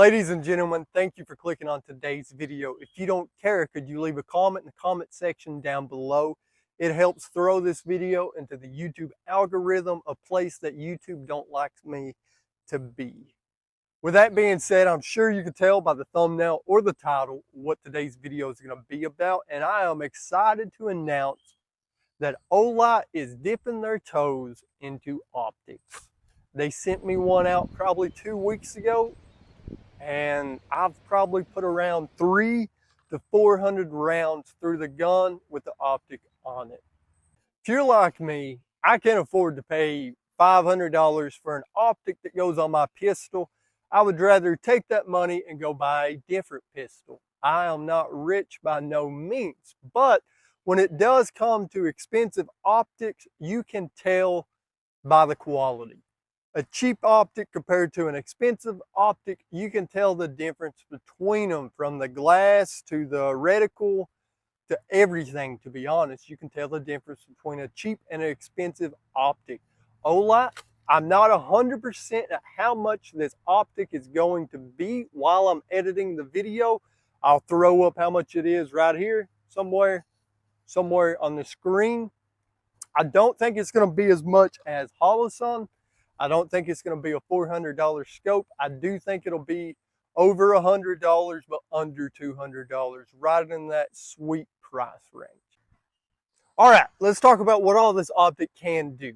Ladies and gentlemen, thank you for clicking on today's video. If you don't care, could you leave a comment in the comment section down below? It helps throw this video into the YouTube algorithm, a place that YouTube don't like me to be. With that being said, I'm sure you can tell by the thumbnail or the title what today's video is going to be about, and I am excited to announce that Olight is dipping their toes into optics. They sent me one out probably 2 weeks ago, and I've probably put around 300 to 400 rounds through the gun with the optic on it. If you're like me, I can't afford to pay $500 for an optic that goes on my pistol. I would rather take that money and go buy a different pistol. I am not rich by no means, but when it does come to expensive optics, you can tell by the quality. A cheap optic compared to an expensive optic, you can tell the difference between them, from the glass to the reticle to everything. To be honest, you can tell the difference between a cheap and an expensive optic. Olight, I'm not 100% at how much this optic is going to be while I'm editing the video. I'll throw up how much it is right here, somewhere on the screen. I don't think it's going to be as much as Holosun. I don't think it's going to be a $400 scope. I do think it'll be over $100, but under $200, right in that sweet price range. All right, let's talk about what all this optic can do.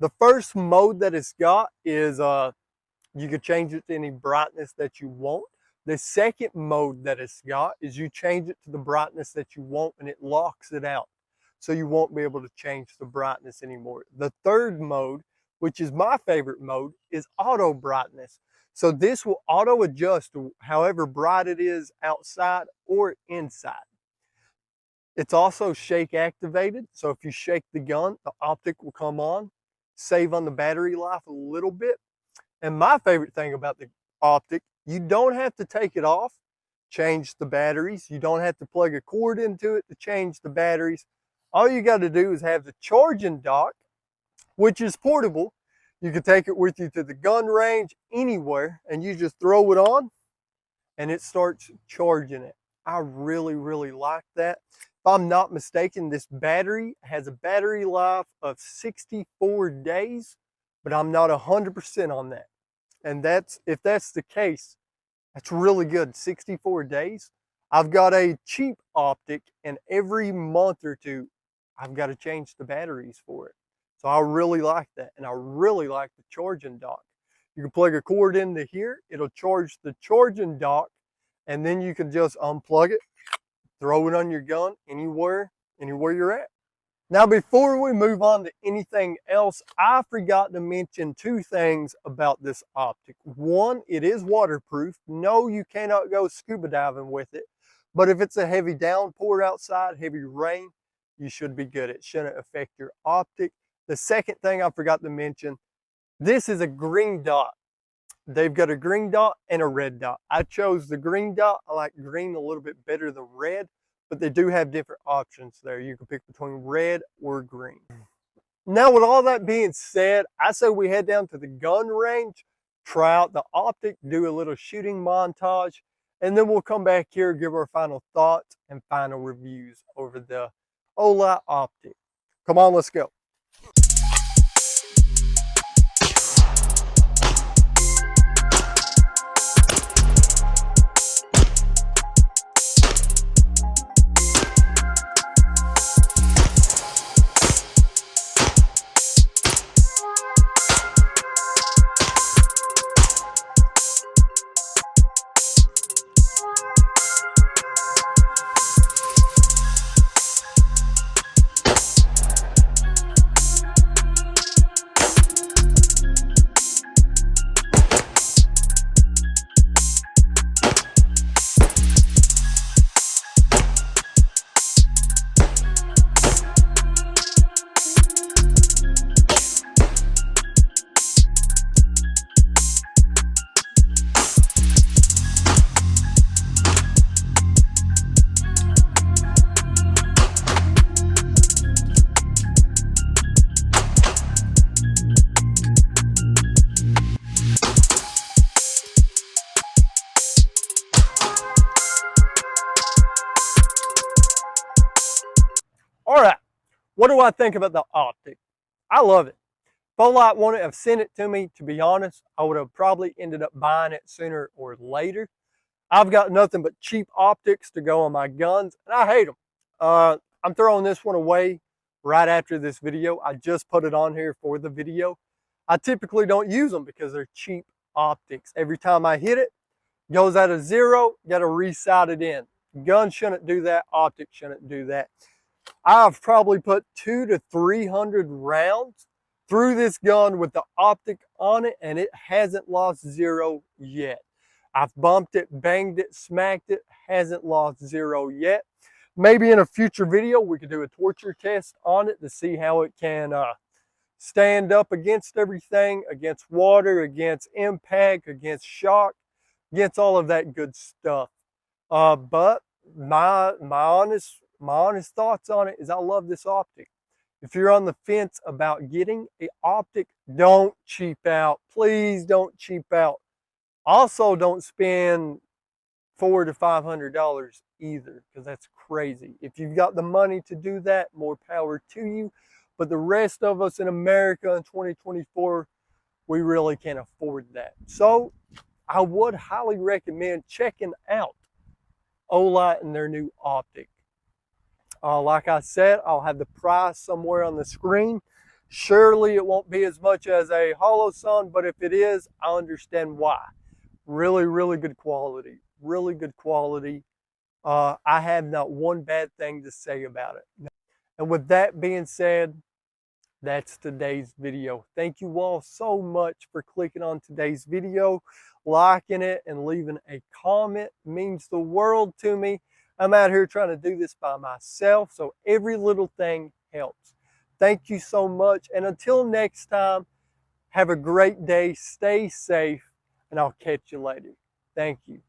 The first mode that it's got is you can change it to any brightness that you want. The second mode that it's got is you change it to the brightness that you want and it locks it out. So you won't be able to change the brightness anymore. The third mode, which is my favorite mode, is auto brightness. So this will auto adjust to however bright it is outside or inside. It's also shake activated. So if you shake the gun, the optic will come on, save on the battery life a little bit. And my favorite thing about the optic, you don't have to take it off, change the batteries. You don't have to plug a cord into it to change the batteries. All you got to do is have the charging dock, which is portable. You can take it with you to the gun range, anywhere, and you just throw it on and it starts charging it. I really, really like that. If I'm not mistaken, this battery has a battery life of 64 days, but I'm not 100% on that. And if that's the case, that's really good, 64 days. I've got a cheap optic, and every month or two, I've got to change the batteries for it. So I really like that, and I really like the charging dock. You can plug a cord into here, it'll charge the charging dock, and then you can just unplug it, throw it on your gun anywhere you're at. Now, before we move on to anything else, I forgot to mention 2 things about this optic. One, it is waterproof. No, you cannot go scuba diving with it, but if it's a heavy downpour outside, heavy rain, you should be good. It shouldn't affect your optic. The second thing I forgot to mention, this is a green dot. They've got a green dot and a red dot. I chose the green dot. I like green a little bit better than red, but they do have different options there. You can pick between red or green. Now, with all that being said, I say we head down to the gun range, try out the optic, do a little shooting montage, and then we'll come back here, give our final thoughts and final reviews over the Olight optic. Come on, let's go. All right, what do I think about the optic? I love it. If Olight wouldn't have sent it to me, to be honest, I would have probably ended up buying it sooner or later. I've got nothing but cheap optics to go on my guns, and I hate them. I'm throwing this one away right after this video. I just put it on here for the video. I typically don't use them because they're cheap optics. Every time I hit it, goes at a zero, got to resight it in. Gun shouldn't do that, optic shouldn't do that. I've probably put 200 to 300 rounds through this gun with the optic on it, and it hasn't lost zero yet. I've bumped it, banged it, smacked it, hasn't lost zero yet. Maybe in a future video, we could do a torture test on it to see how it can stand up against everything, against water, against impact, against shock, against all of that good stuff. But my honest thoughts on it is I love this optic. If you're on the fence about getting an optic, don't cheap out. Please don't cheap out. Also, don't spend $400 to $500 either, because that's crazy. If you've got the money to do that, more power to you. But the rest of us in America in 2024, we really can't afford that. So I would highly recommend checking out Olight and their new optic. Like I said, I'll have the price somewhere on the screen. Surely it won't be as much as a Holosun, but if it is, I understand why. Really, really good quality. Really good quality. I have not one bad thing to say about it. And with that being said, that's today's video. Thank you all so much for clicking on today's video, liking it, and leaving a comment. It means the world to me. I'm out here trying to do this by myself, so every little thing helps. Thank you so much, and until next time, have a great day, stay safe, and I'll catch you later. Thank you.